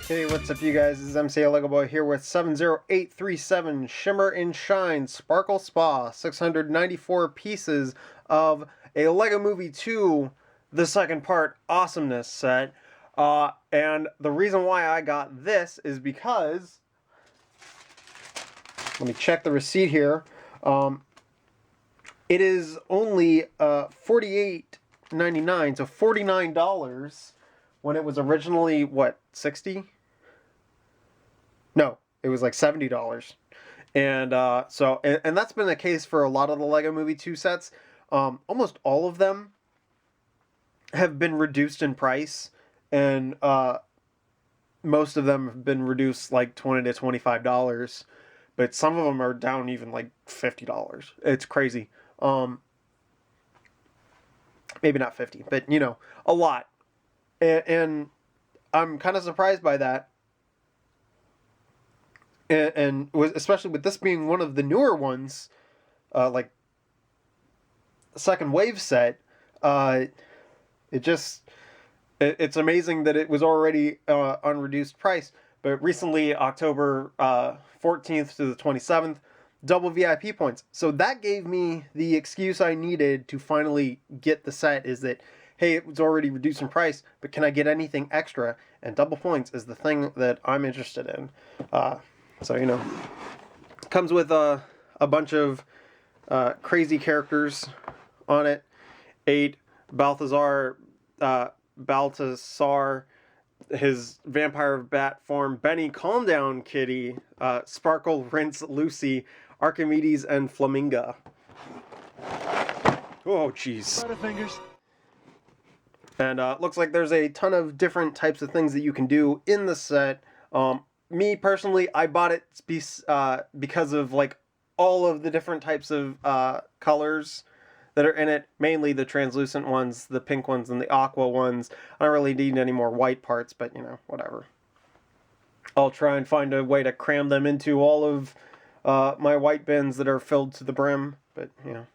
Hey, what's up you guys? This is MCLegoboy here with 70837 Shimmer and Shine Sparkle Spa 694 pieces of a Lego Movie 2 the second part awesomeness set. And the reason why I got this is because, let me check the receipt here. It is only $48.99, so $49 when it was originally, what, 60? No, it was like $70. And and that's been the case for a lot of the Lego Movie 2 sets. Almost all of them have been reduced in price, and most of them have been reduced like $20 to $25, but some of them are down even like $50. It's crazy. Maybe not 50, but you know, a lot. And I'm kind of surprised by that. And especially with this being one of the newer ones, like second wave set, it's amazing that it was already on reduced price. But recently, October 14th to the 27th, double VIP points. So that gave me the excuse I needed to finally get the set, is that, hey, it was already reduced in price, but can I get anything extra? And double points is the thing that I'm interested in. So, you know, it comes with a bunch of crazy characters on it. 8, Balthazar, his vampire of bat form, Benny, calm down, kitty, Sparkle, Rinse, Lucy, Archimedes, and Flaminga. Oh, jeez. Butterfingers. And looks like there's a ton of different types of things that you can do in the set. Me personally, I bought it because of like all of the different types of colors that are in it, mainly the translucent ones, the pink ones, and the aqua ones. I don't really need any more white parts, but you know, whatever. I'll try and find a way to cram them into all of my white bins that are filled to the brim, but you know.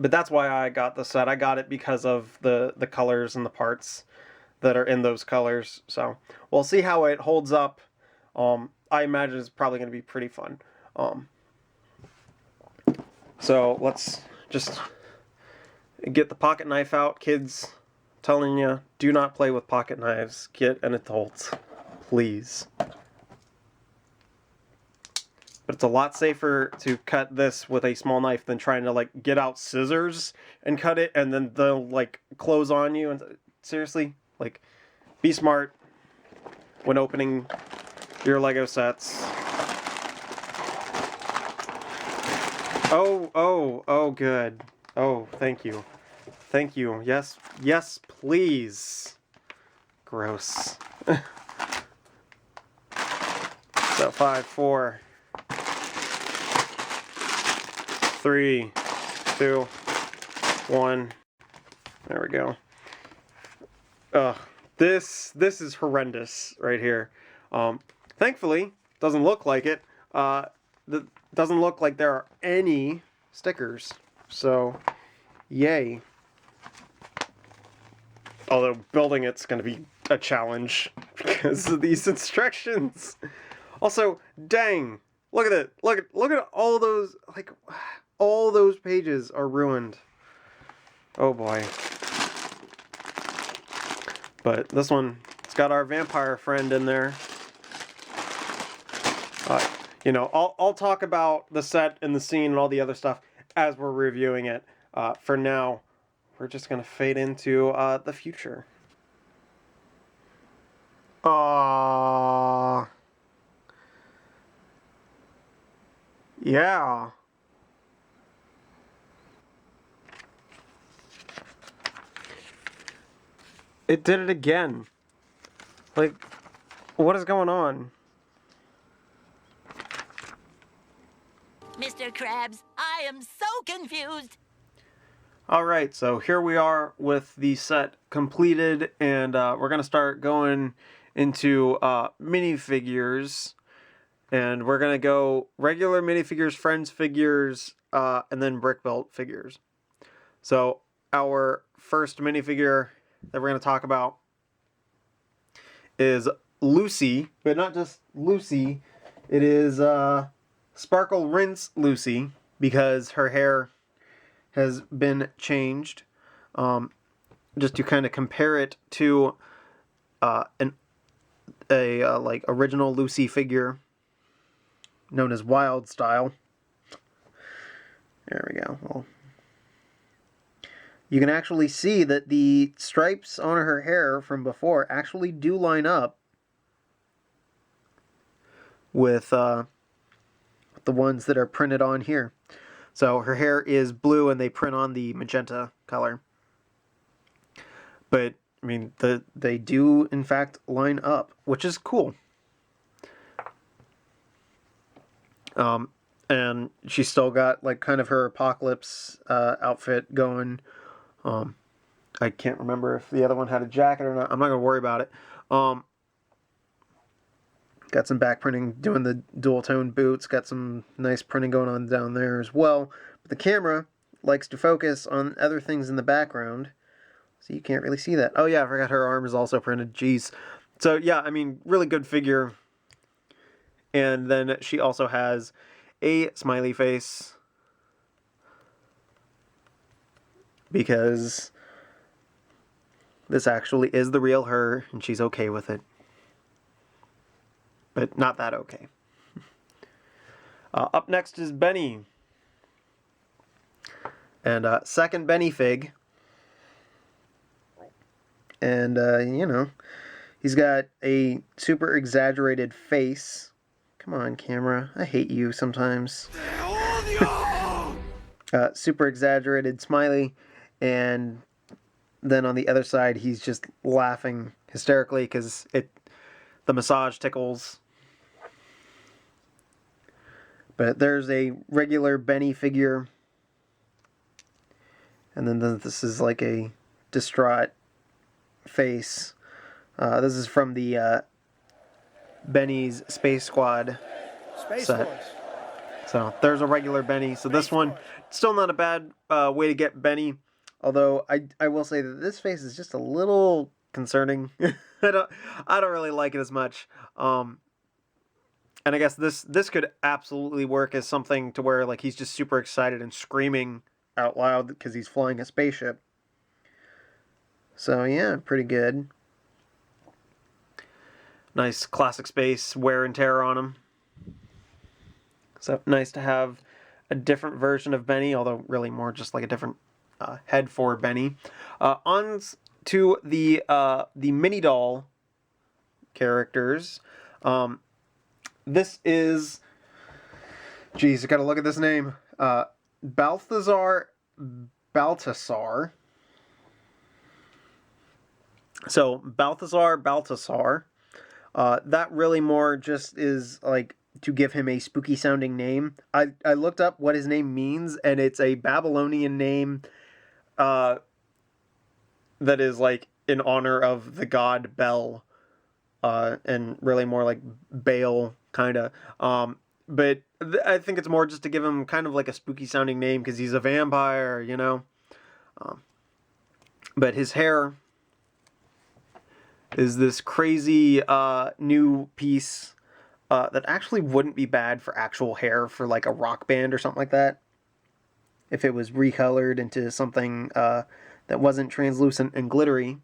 But that's why I got the set. I got it because of the colors and the parts that are in those colors. So we'll see how it holds up. I imagine it's probably going to be pretty fun. So let's just get the pocket knife out. Kids, I'm telling you, do not play with pocket knives. Get an adult, please. But it's a lot safer to cut this with a small knife than trying to like get out scissors and cut it, and then they'll like close on you. And seriously, like, be smart when opening your Lego sets. Oh, good. Oh, thank you. Thank you. Yes, yes, please. Gross. So 5, 4, 3, 2, 1. There we go. Ugh. This is horrendous right here. Thankfully, doesn't look like it. Doesn't look like there are any stickers. So, yay. Although building it's going to be a challenge because of these instructions. Also, dang, look at it. Look at all those, like, all those pages are ruined. Oh boy. But this one, it's got our vampire friend in there. You know, I'll talk about the set and the scene and all the other stuff as we're reviewing it. For now, we're just going to fade into the future. Yeah. It did it again. Like, what is going on? Mr. Krabs, I am so confused. Alright, so here we are with the set completed, and we're going to start going into minifigures. And we're going to go regular minifigures, friends figures, and then brick built figures. So our first minifigure that we're going to talk about is Lucy, but not just Lucy. It is Sparkle Rinse Lucy, because her hair has been changed. Just to kind of compare it to like original Lucy figure known as Wild Style. There we go. Well, you can actually see that the stripes on her hair from before actually do line up with the ones that are printed on here. So her hair is blue and they print on the magenta color. But, I mean, they do, in fact, line up, which is cool. And she's still got, like, kind of her apocalypse outfit going. I can't remember if the other one had a jacket or not. I'm not going to worry about it. Got some back printing, doing the dual-tone boots. Got some nice printing going on down there as well. But the camera likes to focus on other things in the background, so you can't really see that. Oh yeah, I forgot her arm is also printed. Jeez. So yeah, I mean, really good figure. And then she also has a smiley face, because this actually is the real her, and she's okay with it. But not that okay. Up next is Benny. And second Benny fig. And, you know, he's got a super exaggerated face. Come on, camera. I hate you sometimes. Super exaggerated smiley. And then on the other side, he's just laughing hysterically because the massage tickles. But there's a regular Benny figure. And then this is like a distraught face. This is from the Benny's Space Squad set. Force. So there's a regular Benny. So this one, still not a bad way to get Benny. Although I will say that this face is just a little concerning. I don't really like it as much. And I guess this could absolutely work as something to where, like, he's just super excited and screaming out loud because he's flying a spaceship. So yeah, pretty good. Nice classic space wear and tear on him. So nice to have a different version of Benny, although really more just like a different head for Benny. On to the mini doll characters. This is, geez, I gotta look at this name. Balthazar. So Balthazar. That really more just is like to give him a spooky sounding name. I looked up what his name means, and it's a Babylonian name that is like in honor of the god Bel, and really more like Baal kind of. But I think it's more just to give him kind of like a spooky sounding name because he's a vampire, you know. But his hair is this crazy new piece that actually wouldn't be bad for actual hair for like a rock band or something like that, if it was recolored into something that wasn't translucent and glittery.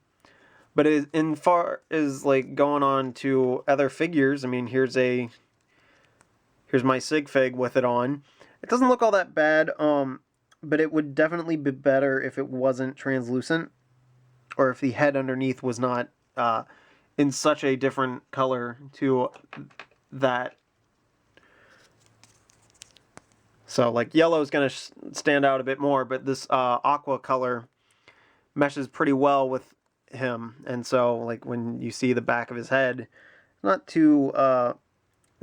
But in far as like going on to other figures, I mean, here's my Sig Fig with it on. It doesn't look all that bad, but it would definitely be better if it wasn't translucent, or if the head underneath was not in such a different color to that. So like yellow is going to stand out a bit more, but this aqua color meshes pretty well with him. And so like when you see the back of his head, not too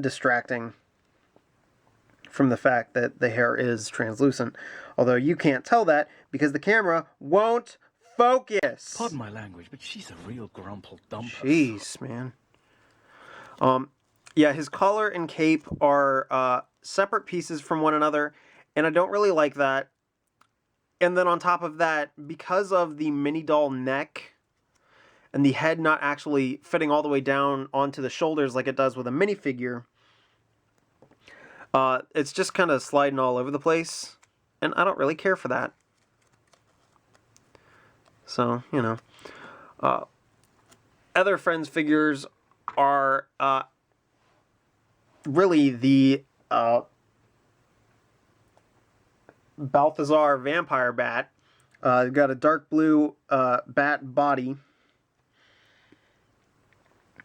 distracting from the fact that the hair is translucent. Although you can't tell that because the camera won't focus. Pardon my language, but she's a real grumpledumpuss. Jeez, man. Yeah, his collar and cape are separate pieces from one another, and I don't really like that. And then on top of that, because of the mini doll neck and the head not actually fitting all the way down onto the shoulders like it does with a minifigure. It's just kind of sliding all over the place, and I don't really care for that. So, you know. Other Friends figures are really the Balthazar vampire bat. They've got a dark blue bat body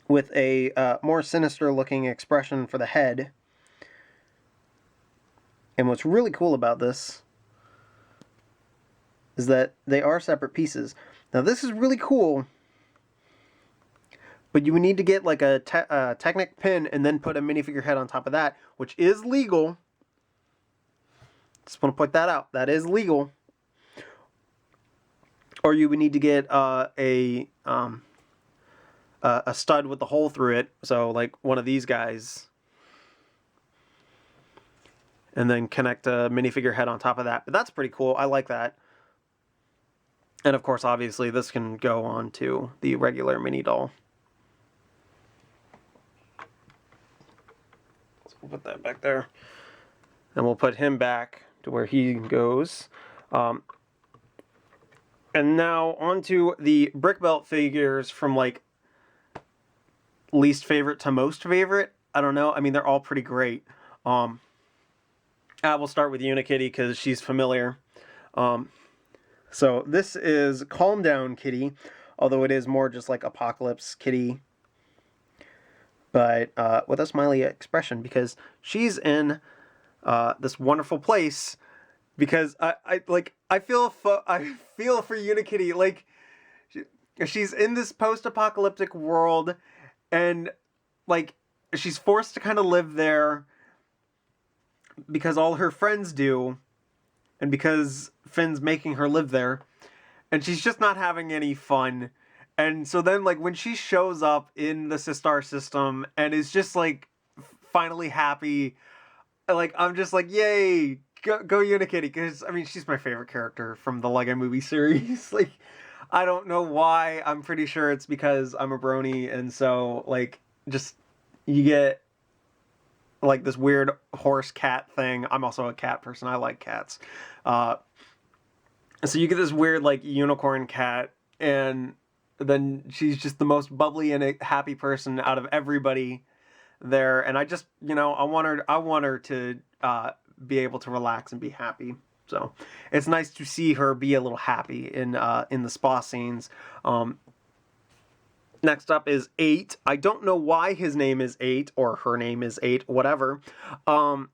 with a more sinister looking expression for the head. And what's really cool about this is that they are separate pieces. Now this is really cool, but you would need to get like a Technic pin and then put a minifigure head on top of that, which is legal. Just want to point that out. That is legal. Or you would need to get a stud with the hole through it, so like one of these guys, and then connect a minifigure head on top of that. But that's pretty cool. I like that. And of course, obviously, this can go on to the regular mini doll. So we'll put that back there. And we'll put him back to where he goes. And now onto the brick belt figures from like least favorite to most favorite. I don't know. I mean, they're all pretty great. We'll start with Unikitty because she's familiar. So this is Calm Down Kitty, although it is more just like Apocalypse Kitty, but with a smiley expression because she's in this wonderful place. Because I feel for Unikitty. Like she's in this post-apocalyptic world, and like she's forced to kind of live there because all her friends do, and because Finn's making her live there, and she's just not having any fun. And so then, like, when she shows up in the Sistar system and is just like finally happy, like I'm just like, yay, go Unikitty, because I mean she's my favorite character from the Lego Movie series. Like, I don't know why. I'm pretty sure it's because I'm a brony, and so like just you get like this weird horse cat thing. I'm also a cat person. I like cats. So you get this weird like unicorn cat, and then she's just the most bubbly and happy person out of everybody there. And I just, you know, I want her to be able to relax and be happy. So it's nice to see her be a little happy in the spa scenes. Next up is 8. I don't know why his name is 8 or her name is 8, whatever. And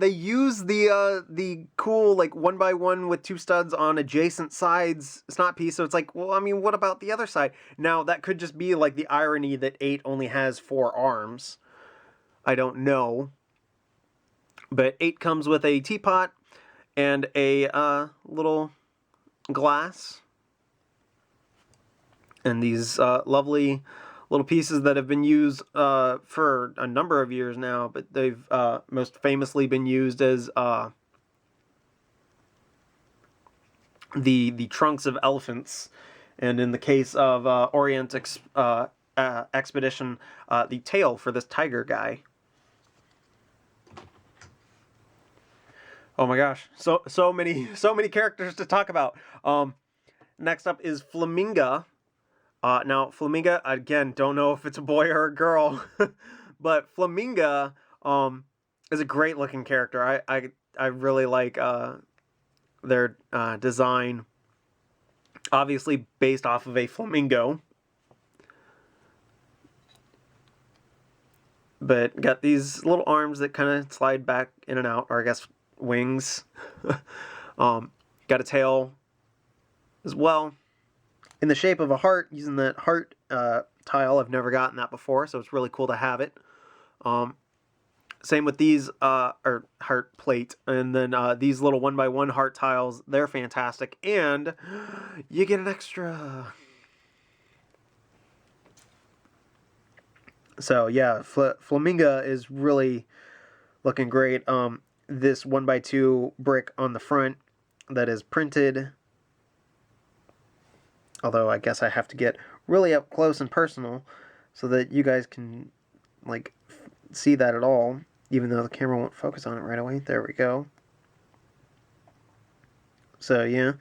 they use the cool like 1x1 with 2 studs on adjacent sides snot piece. So it's like, well, I mean, what about the other side? Now that could just be like the irony that 8 only has 4 arms. I don't know. But 8 comes with a teapot and a little glass. And these lovely little pieces that have been used for a number of years now, but they've most famously been used as the trunks of elephants, and in the case of Orient Expedition, the tail for this tiger guy. Oh my gosh, so many characters to talk about. Next up is Flaminga. Now, Flaminga, again, don't know if it's a boy or a girl, but Flaminga is a great-looking character. I really like their design, obviously based off of a flamingo. But got these little arms that kind of slide back in and out, or I guess wings. Got a tail as well, in the shape of a heart, using that heart tile. I've never gotten that before, so it's really cool to have it. Same with these, or heart plate, and then these little 1x1 heart tiles. They're fantastic, and you get an extra. So yeah, Flaminga is really looking great. This 1x2 brick on the front that is printed Although I guess I have to get really up close and personal so that you guys can like see that at all, even though the camera won't focus on it right away. There we go. So yeah,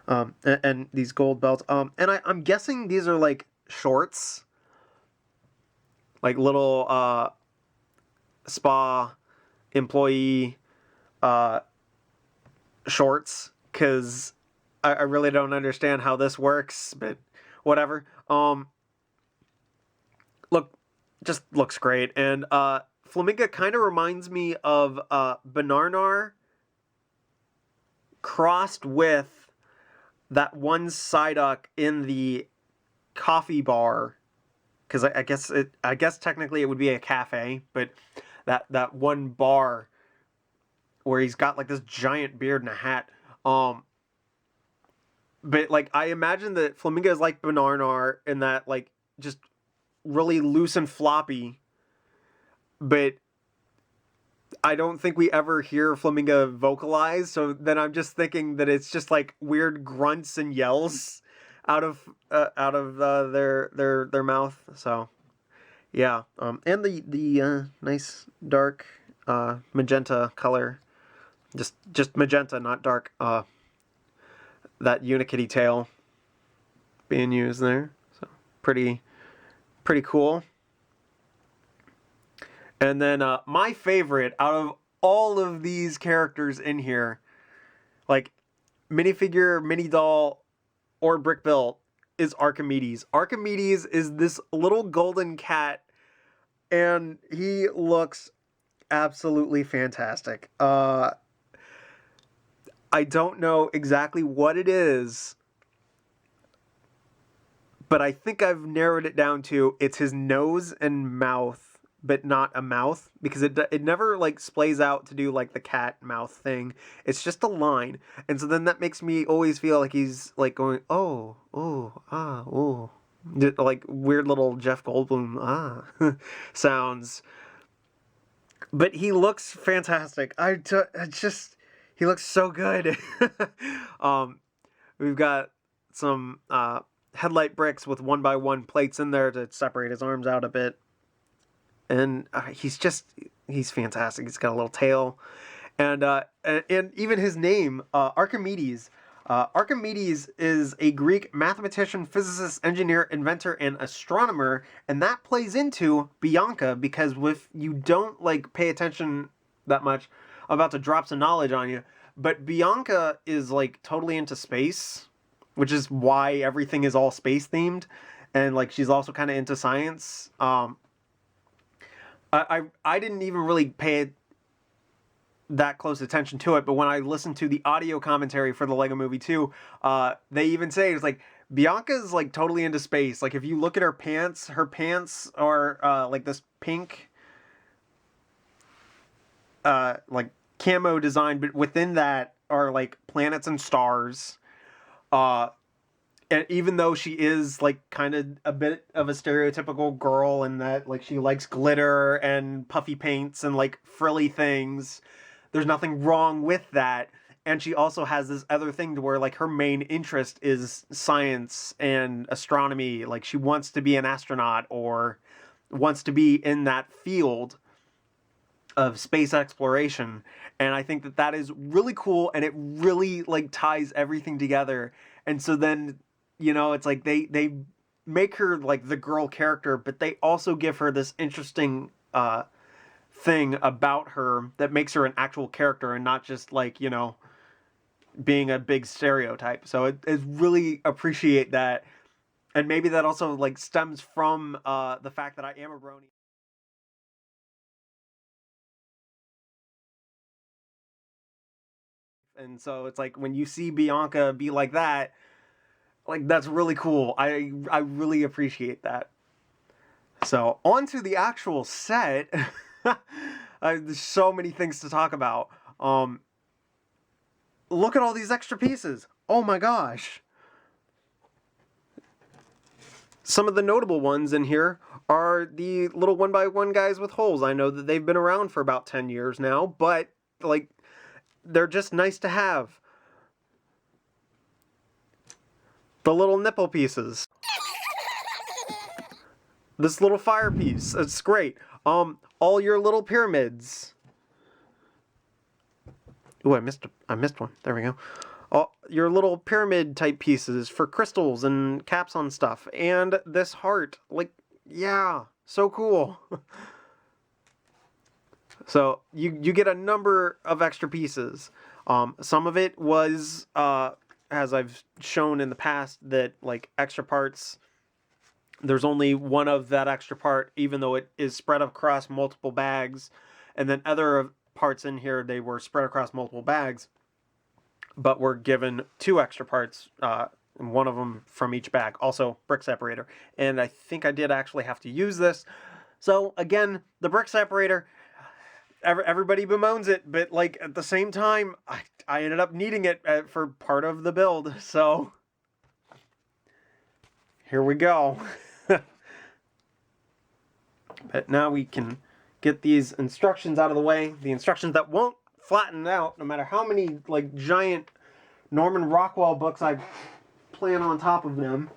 and these gold belts. And I'm guessing these are like shorts, like little spa employee shorts, because I really don't understand how this works, but whatever. Just looks great. And Flaminga kind of reminds me of Banarnar crossed with that one Psyduck in the coffee bar, because I guess technically it would be a cafe, but that one bar where he's got like this giant beard and a hat. But like I imagine that Flamingo is like Banarnar in that like just really loose and floppy, but I don't think we ever hear Flamingo vocalize, so then I'm just thinking that it's just like weird grunts and yells out of their mouth. So yeah, and the nice dark magenta color, just magenta, not dark. That Unikitty tail being used there, so pretty cool. And then my favorite out of all of these characters in here, like minifigure, mini doll, or brick built, is Archimedes. Archimedes is this little golden cat, and he looks absolutely fantastic. I don't know exactly what it is, but I think I've narrowed it down to it's his nose and mouth, but not a mouth, because it never like splays out to do like the cat mouth thing. It's just a line, and so then that makes me always feel like he's like going oh like weird little Jeff Goldblum sounds. But he looks fantastic. He looks so good. We've got some headlight bricks with 1x1 plates in there to separate his arms out a bit. And he's fantastic. He's got a little tail. And even his name, Archimedes. Archimedes is a Greek mathematician, physicist, engineer, inventor, and astronomer, and that plays into Bianca, because if you don't like pay attention that much, I'm about to drop some knowledge on you, but Bianca is like totally into space, which is why everything is all space themed, and like she's also kind of into science. I didn't even really pay that close attention to it, but when I listened to the audio commentary for the Lego Movie 2, they even say it's like Bianca's like totally into space. Like if you look at her pants are like this pink like camo design, but within that are like planets and stars. And even though she is like kind of a bit of a stereotypical girl in that like she likes glitter and puffy paints and like frilly things, there's nothing wrong with that. And she also has this other thing to where like her main interest is science and astronomy. Like she wants to be an astronaut or wants to be in that field of space exploration. And I think that that is really cool, and it really like ties everything together. And so then, you know, it's like they make her like the girl character, but they also give her this interesting thing about her that makes her an actual character and not just like, you know, being a big stereotype. So it really appreciate that. And maybe that also like stems from the fact that I am a brony. And so it's like when you see Bianca be like that, like that's really cool. I really appreciate that. So on to the actual set. There's so many things to talk about. Look at all these extra pieces. Oh my gosh. Some of the notable ones in here are the little 1x1 guys with holes. I know that they've been around for about 10 years now, but like they're just nice to have. the little nipple pieces. This little fire piece, it's great. All your little pyramids. Ooh, I missed one. There we go. All your little pyramid type pieces for crystals and caps on stuff. And this heart, like, yeah, so cool. So you get a number of extra pieces. Some of it was, as I've shown in the past, that like extra parts, there's only one of that extra part, even though it is spread across multiple bags. And then other parts in here, they were spread across multiple bags, but were given 2 extra parts, and one of them from each bag. Also, brick separator. And I think I did actually have to use this. So again, the brick separator, everybody bemoans it, but like at the same time, I ended up needing it for part of the build. So here we go. But now we can get these instructions out of the way. The instructions that won't flatten out, no matter how many like giant Norman Rockwell books I plan on top of them.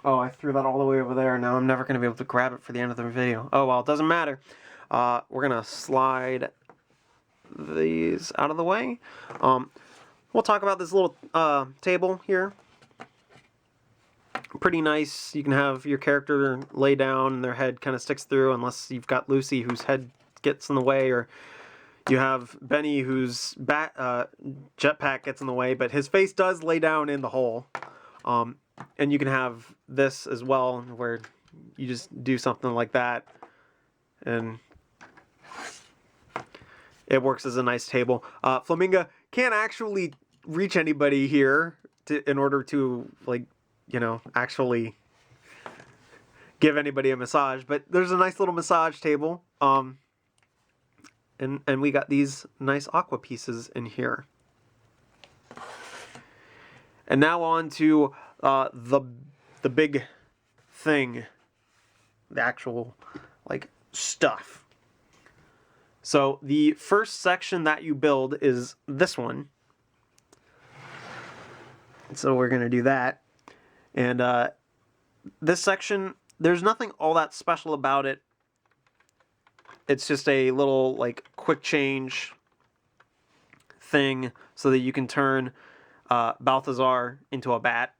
Oh, I threw that all the way over there. Now I'm never going to be able to grab it for the end of the video. Oh well, it doesn't matter. We're going to slide these out of the way. We'll talk about this little table here. Pretty nice. You can have your character lay down and their head kind of sticks through, unless you've got Lucy whose head gets in the way, or you have Benny whose jetpack gets in the way, but his face does lay down in the hole. And you can have this as well, where you just do something like that, and it works as a nice table. Flaminga can't actually reach anybody here in order to, like, you know, actually give anybody a massage, but there's a nice little massage table. And we got these nice aqua pieces in here. And now on to the big thing, the actual like stuff. So the first section that you build is this one. So we're gonna do that. And this section, there's nothing all that special about it. It's just a little like quick change thing so that you can turn Balthazar into a bat.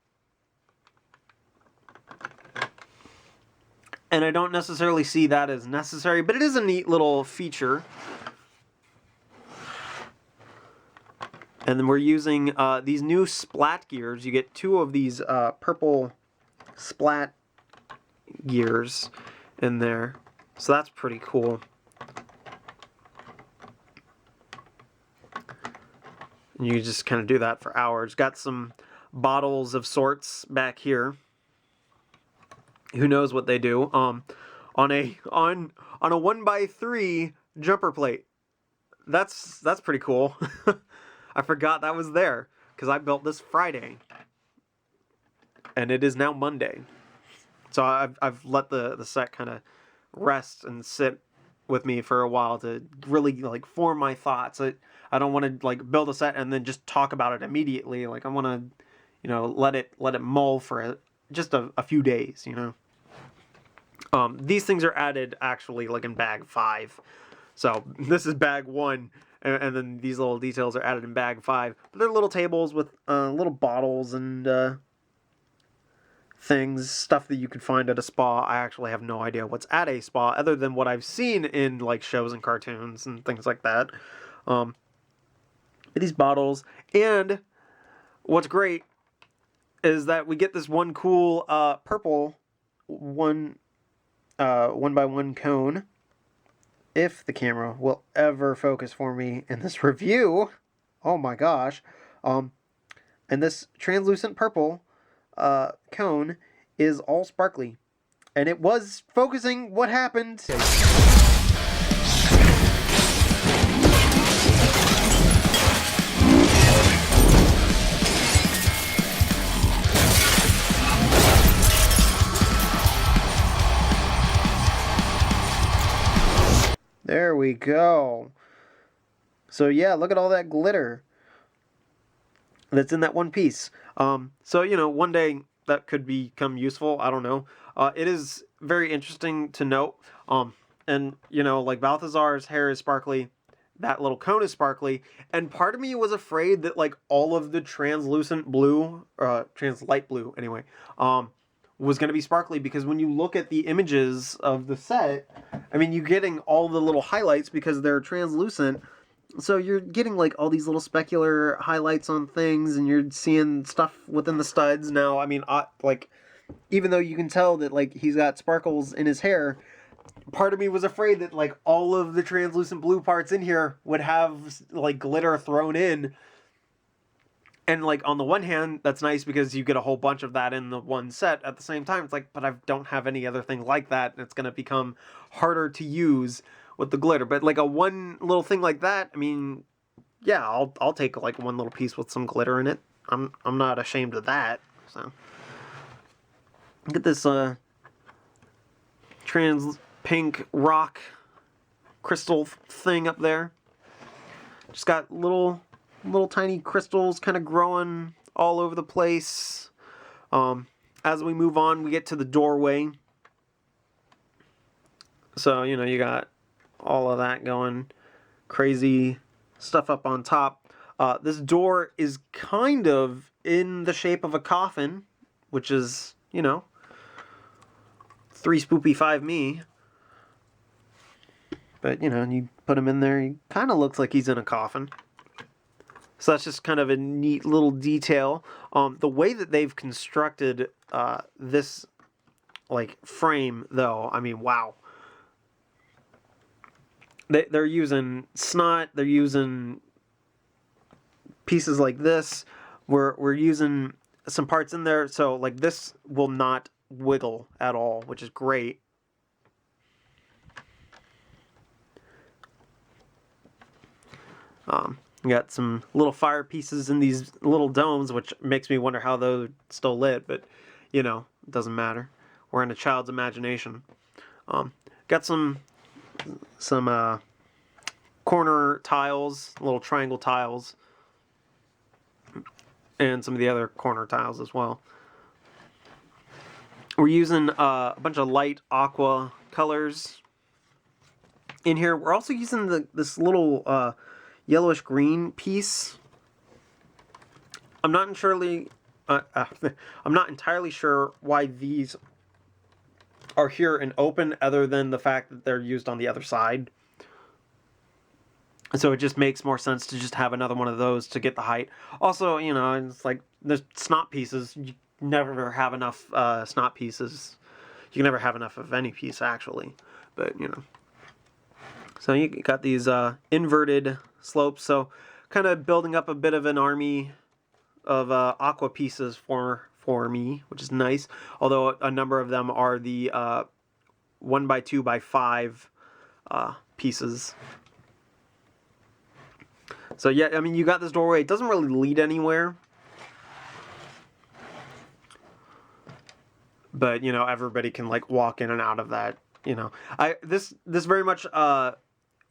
And I don't necessarily see that as necessary, but it is a neat little feature. And then we're using these new splat gears. You get 2 of these purple splat gears in there. So that's pretty cool. And you just kind of do that for hours. Got some bottles of sorts back here. Who knows what they do? On a 1x3 jumper plate. That's pretty cool. I forgot that was there because I built this Friday, and it is now Monday. So I've let the set kind of rest and sit with me for a while to really like form my thoughts. I don't want to like build a set and then just talk about it immediately. Like I want to, you know, let it mull for just a few days. You know, these things are added actually like in bag 5. So this is bag 1. And then these little details are added in bag 5. But they're little tables with little bottles and things, stuff that you could find at a spa. I actually have no idea what's at a spa other than what I've seen in like shows and cartoons and things like that. These bottles. And what's great is that we get this one cool purple 1x1 cone. If the camera will ever focus for me in this review. Oh my gosh. And this translucent purple cone is all sparkly. And it was focusing. What happened? There we go. So yeah, look at all that glitter. that's in that one piece. So, you know, one day that could become useful. I don't know. It is very interesting to note. And, you know, like Balthazar's hair is sparkly. That little cone is sparkly. And part of me was afraid that, like, all of the translucent blue, light blue, anyway, was going to be sparkly, because when you look at the images of the set, I mean, you're getting all the little highlights because they're translucent. So you're getting like all these little specular highlights on things, and you're seeing stuff within the studs. Now, I mean, like, even though you can tell that like he's got sparkles in his hair, part of me was afraid that like all of the translucent blue parts in here would have like glitter thrown in. And like on the one hand, that's nice because you get a whole bunch of that in the one set at the same time. It's like, but I don't have any other thing like that, and it's going to become harder to use with the glitter. But like a one little thing like that, I mean, yeah, I'll take like one little piece with some glitter in it. I'm not ashamed of that. So get this trans pink rock crystal thing up there. Just got little tiny crystals kind of growing all over the place. As we move on, we get to the doorway. So, you know, you got all of that going, crazy stuff up on top. This door is kind of in the shape of a coffin, which is, you know, 3 spoopy 5 me. But, you know, you put him in there, he kind of looks like he's in a coffin. So that's just kind of a neat little detail. The way that they've constructed this like frame, though, I mean, wow. They're using snot. They're using pieces like this. We're using some parts in there, so like this will not wiggle at all, which is great. You got some little fire pieces in these little domes, which makes me wonder how those still lit, but, you know, it doesn't matter. We're in a child's imagination. Got some corner tiles, little triangle tiles, and some of the other corner tiles as well. We're using a bunch of light aqua colors in here. We're also using this little yellowish green piece. I'm not entirely sure why these are here and open, other than the fact that they're used on the other side. So it just makes more sense to just have another one of those to get the height. Also, you know, it's like the snot pieces. You never have enough snot pieces. You can never have enough of any piece, actually. But, you know. So you got these inverted slopes, so kind of building up a bit of an army of aqua pieces for me, which is nice. Although a number of them are the 1x2x5 pieces. So yeah, I mean, you got this doorway. It doesn't really lead anywhere, but you know, everybody can like walk in and out of that. You know, this very much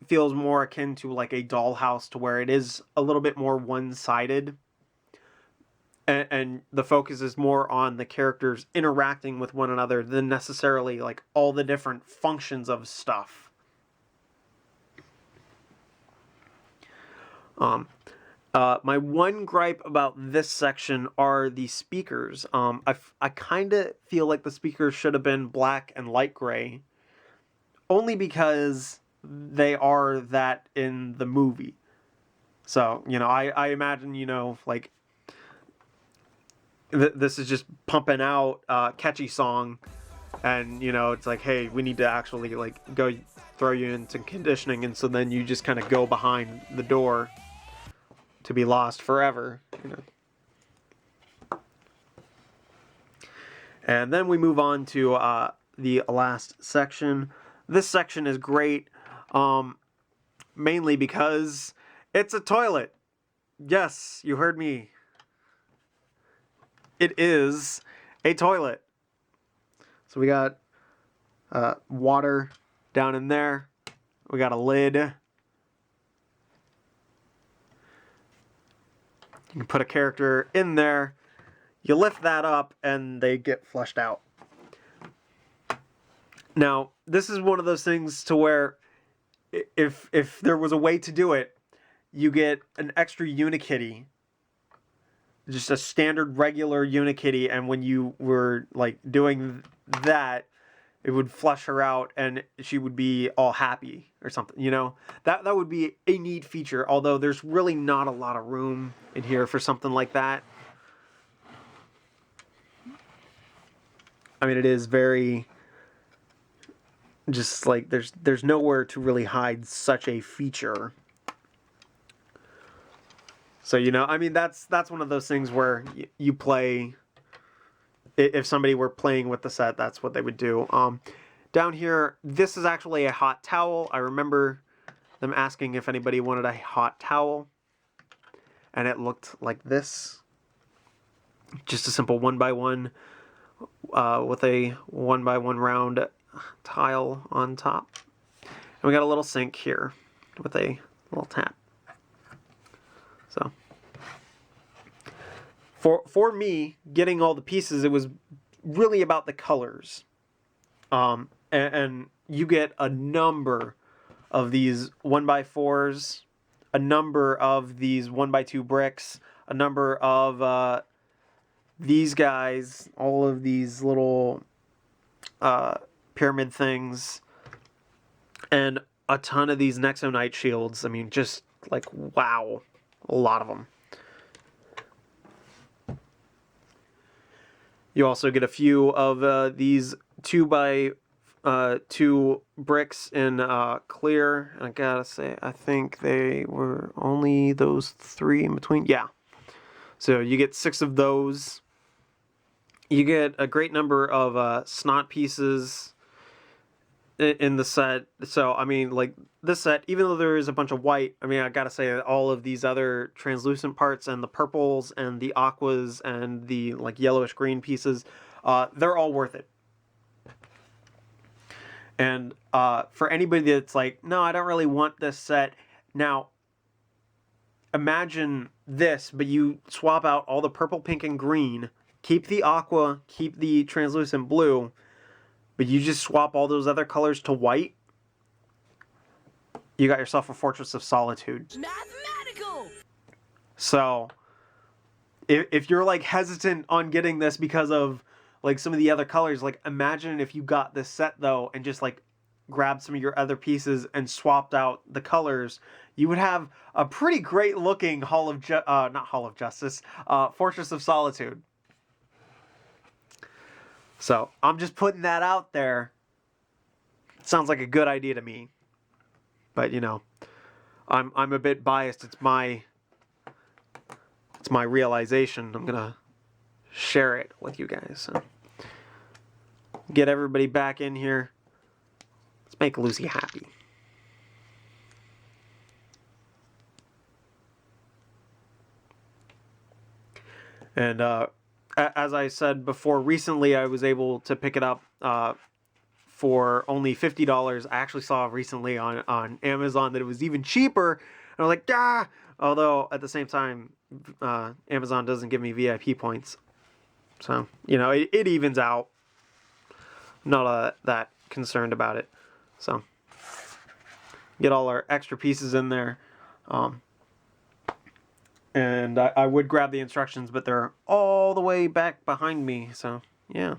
feels more akin to like a dollhouse, to where it is a little bit more one-sided, and the focus is more on the characters interacting with one another than necessarily like all the different functions of stuff. My one gripe about this section are the speakers. I kind of feel like the speakers should have been black and light gray, only because they are that in the movie. So, you know, I imagine, you know, like, this is just pumping out a catchy song, and, you know, it's like, hey, we need to actually, like, go throw you into conditioning, and so then you just kind of go behind the door to be lost forever, you know. And then we move on to the last section. This section is great, mainly because it's a toilet. Yes, you heard me. It is a toilet. So we got water down in there. We got a lid. You can put a character in there, you lift that up, and they get flushed out. Now, this is one of those things to where if there was a way to do it, you get an extra Unikitty, just a standard regular Unikitty, and when you were like doing that, it would flush her out and she would be all happy or something, you know? That would be a neat feature, although there's really not a lot of room in here for something like that. I mean, it is very... just like there's nowhere to really hide such a feature. So, you know, I mean, that's one of those things where you play... if somebody were playing with the set, that's what they would do. Down here, this is actually a hot towel. I remember them asking if anybody wanted a hot towel. And it looked like this. Just a simple 1x1 with a 1x1 round tile on top. And we got a little sink here with a little tap. So... For me, getting all the pieces, it was really about the colors. And you get a number of these 1x4s, a number of these 1x2 bricks, a number of these guys, all of these little pyramid things, and a ton of these Nexonite shields. I mean, just like, wow, a lot of them. You also get a few of these 2x2 bricks in clear. And I gotta say, I think they were only those 3 in between. Yeah. So you get 6 of those. You get a great number of snot pieces in the set. So, I mean, like, this set, even though there is a bunch of white, I mean, I gotta say that all of these other translucent parts and the purples and the aquas and the, like, yellowish green pieces, they're all worth it. And for anybody that's like, no, I don't really want this set. Now, imagine this, but you swap out all the purple, pink, and green, keep the aqua, keep the translucent blue, but you just swap all those other colors to white. You got yourself a Fortress of Solitude. Mathematical! So, if you're like hesitant on getting this because of like some of the other colors, like imagine if you got this set though and just like grabbed some of your other pieces and swapped out the colors, you would have a pretty great looking not Hall of Justice, Fortress of Solitude. So, I'm just putting that out there. Sounds like a good idea to me. But, you know, I'm a bit biased. It's my realization. I'm going to share it with you guys. So, get everybody back in here. Let's make Lucy happy. And, as I said before, recently I was able to pick it up for only $50. I actually saw recently on Amazon that it was even cheaper. And I was like, ah! Although, at the same time, Amazon doesn't give me VIP points. So, you know, it evens out. I'm not that concerned about it. So, get all our extra pieces in there. And I would grab the instructions, but they're all the way back behind me, so yeah.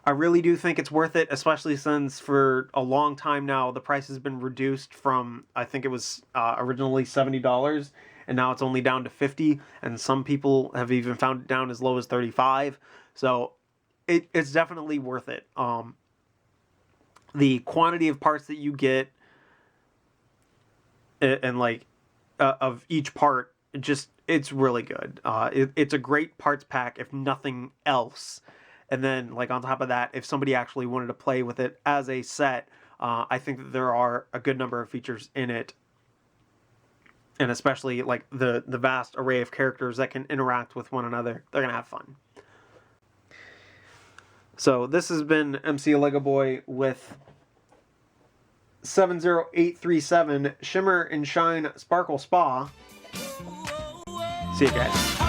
I really do think it's worth it, especially since for a long time now, the price has been reduced from, I think it was originally $70, and now it's only down to $50, and some people have even found it down as low as $35, so it's definitely worth it. The quantity of parts that you get, and like, of each part, it's really good. It's a great parts pack, if nothing else. And then, like, on top of that, if somebody actually wanted to play with it as a set, I think that there are a good number of features in it. And especially, like, the vast array of characters that can interact with one another. They're going to have fun. So, this has been MCLegoboy with 70837 Shimmer and Shine Sparkle Spa. See you guys.